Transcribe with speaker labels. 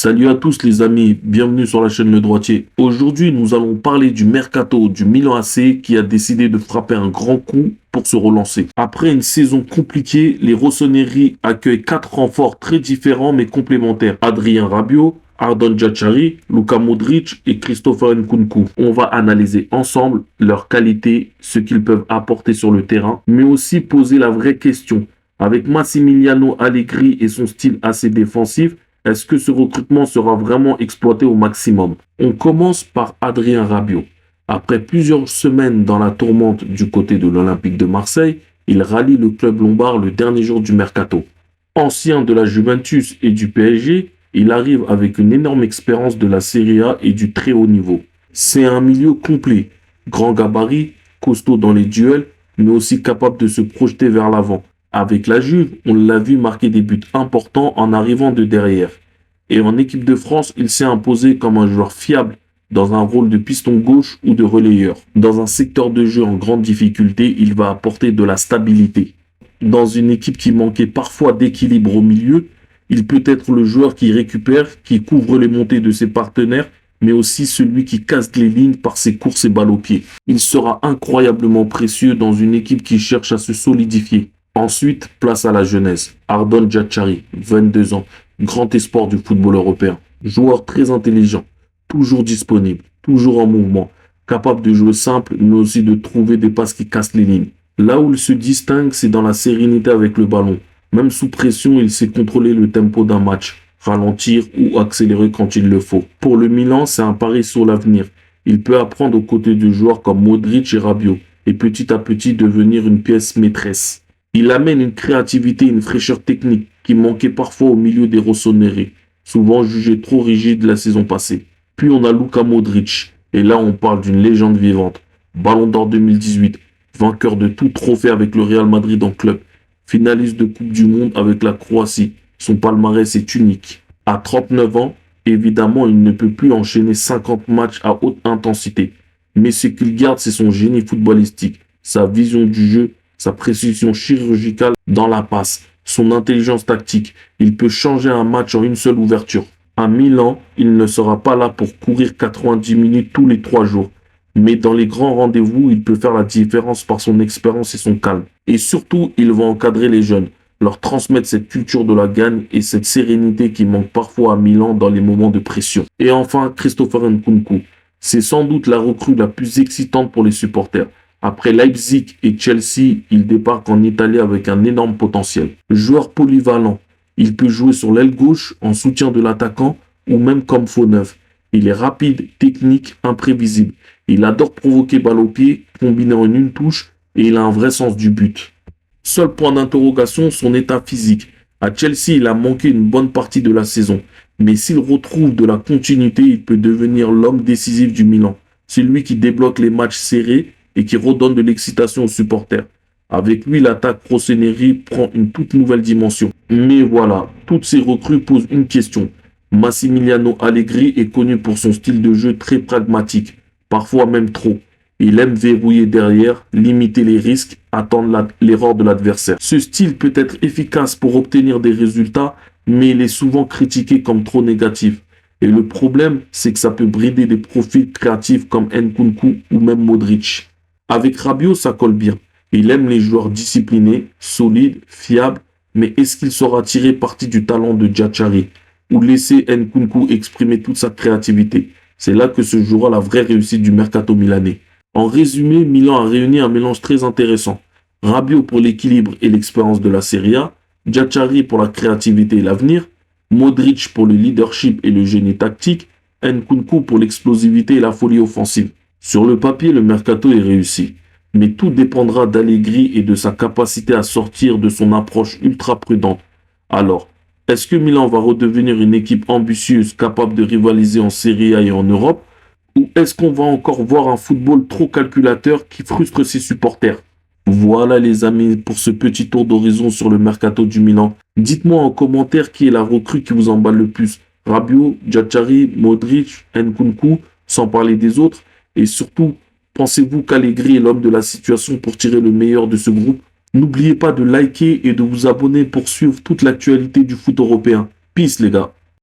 Speaker 1: Salut à tous les amis, bienvenue sur la chaîne Le Droitier. Aujourd'hui, nous allons parler du mercato du Milan AC qui a décidé de frapper un grand coup pour se relancer. Après une saison compliquée, les Rossoneri accueillent 4 renforts très différents mais complémentaires. Adrien Rabiot, Ardon Jachari, Luka Modric et Christopher Nkunku. On va analyser ensemble leurs qualités, ce qu'ils peuvent apporter sur le terrain, mais aussi poser la vraie question. Avec Massimiliano Allegri et son style assez défensif, est-ce que ce recrutement sera vraiment exploité au maximum? On commence par Adrien Rabiot. Après plusieurs semaines dans la tourmente du côté de l'Olympique de Marseille, il rallie le club lombard le dernier jour du mercato. Ancien de la Juventus et du PSG, il arrive avec une énorme expérience de la Serie A et du très haut niveau. C'est un milieu complet, grand gabarit, costaud dans les duels, mais aussi capable de se projeter vers l'avant. Avec la Juve, on l'a vu marquer des buts importants en arrivant de derrière. Et en équipe de France, il s'est imposé comme un joueur fiable dans un rôle de piston gauche ou de relayeur. Dans un secteur de jeu en grande difficulté, il va apporter de la stabilité. Dans une équipe qui manquait parfois d'équilibre au milieu, il peut être le joueur qui récupère, qui couvre les montées de ses partenaires, mais aussi celui qui casse les lignes par ses courses et balles au pied. Il sera incroyablement précieux dans une équipe qui cherche à se solidifier. Ensuite, place à la jeunesse. Ardon Jachari, 22 ans, grand espoir du football européen. Joueur très intelligent, toujours disponible, toujours en mouvement, capable de jouer simple, mais aussi de trouver des passes qui cassent les lignes. Là où il se distingue, c'est dans la sérénité avec le ballon. Même sous pression, il sait contrôler le tempo d'un match, ralentir ou accélérer quand il le faut. Pour le Milan, c'est un pari sur l'avenir. Il peut apprendre aux côtés de joueurs comme Modric et Rabiot, et petit à petit devenir une pièce maîtresse. Il amène une créativité et une fraîcheur technique qui manquaient parfois au milieu des Rossoneri, souvent jugés trop rigides la saison passée. Puis on a Luka Modric, et là on parle d'une légende vivante. Ballon d'Or 2018, vainqueur de tout trophée avec le Real Madrid en club, finaliste de Coupe du Monde avec la Croatie. Son palmarès est unique. À 39 ans, évidemment il ne peut plus enchaîner 50 matchs à haute intensité. Mais ce qu'il garde, c'est son génie footballistique, sa vision du jeu, sa précision chirurgicale dans la passe, son intelligence tactique. Il peut changer un match en une seule ouverture. À Milan, il ne sera pas là pour courir 90 minutes tous les 3 jours. Mais dans les grands rendez-vous, il peut faire la différence par son expérience et son calme. Et surtout, il va encadrer les jeunes, leur transmettre cette culture de la gagne et cette sérénité qui manque parfois à Milan dans les moments de pression. Et enfin, Christopher Nkunku. C'est sans doute la recrue la plus excitante pour les supporters. Après Leipzig et Chelsea, il débarque en Italie avec un énorme potentiel. Joueur polyvalent, il peut jouer sur l'aile gauche en soutien de l'attaquant ou même comme faux neuf. Il est rapide, technique, imprévisible. Il adore provoquer balle au pied, combiné en une touche et il a un vrai sens du but. Seul point d'interrogation, son état physique. À Chelsea, il a manqué une bonne partie de la saison. Mais s'il retrouve de la continuité, il peut devenir l'homme décisif du Milan. C'est lui qui débloque les matchs serrés et qui redonne de l'excitation aux supporters. Avec lui, l'attaque Rossoneri prend une toute nouvelle dimension. Mais voilà, toutes ces recrues posent une question. Massimiliano Allegri est connu pour son style de jeu très pragmatique, parfois même trop. Il aime verrouiller derrière, limiter les risques, attendre l'erreur de l'adversaire. Ce style peut être efficace pour obtenir des résultats, mais il est souvent critiqué comme trop négatif. Et le problème, c'est que ça peut brider des profils créatifs comme Nkunku ou même Modric. Avec Rabiot, ça colle bien. Il aime les joueurs disciplinés, solides, fiables, mais est-ce qu'il saura tirer parti du talent de Jachari ou laisser Nkunku exprimer toute sa créativité? C'est là que se jouera la vraie réussite du mercato milanais. En résumé, Milan a réuni un mélange très intéressant. Rabiot pour l'équilibre et l'expérience de la Serie A, Jachari pour la créativité et l'avenir, Modric pour le leadership et le génie tactique, Nkunku pour l'explosivité et la folie offensive. Sur le papier, le mercato est réussi, mais tout dépendra d'Allegri et de sa capacité à sortir de son approche ultra prudente. Alors, est-ce que Milan va redevenir une équipe ambitieuse capable de rivaliser en Serie A et en Europe, ou est-ce qu'on va encore voir un football trop calculateur qui frustre ses supporters? Voilà les amis pour ce petit tour d'horizon sur le mercato du Milan. Dites-moi en commentaire qui est la recrue qui vous emballe le plus. Rabiot, Jachari, Modric, Nkunku, sans parler des autres. Et surtout, pensez-vous qu'Allegri est l'homme de la situation pour tirer le meilleur de ce groupe? N'oubliez pas de liker et de vous abonner pour suivre toute l'actualité du foot européen. Peace les gars.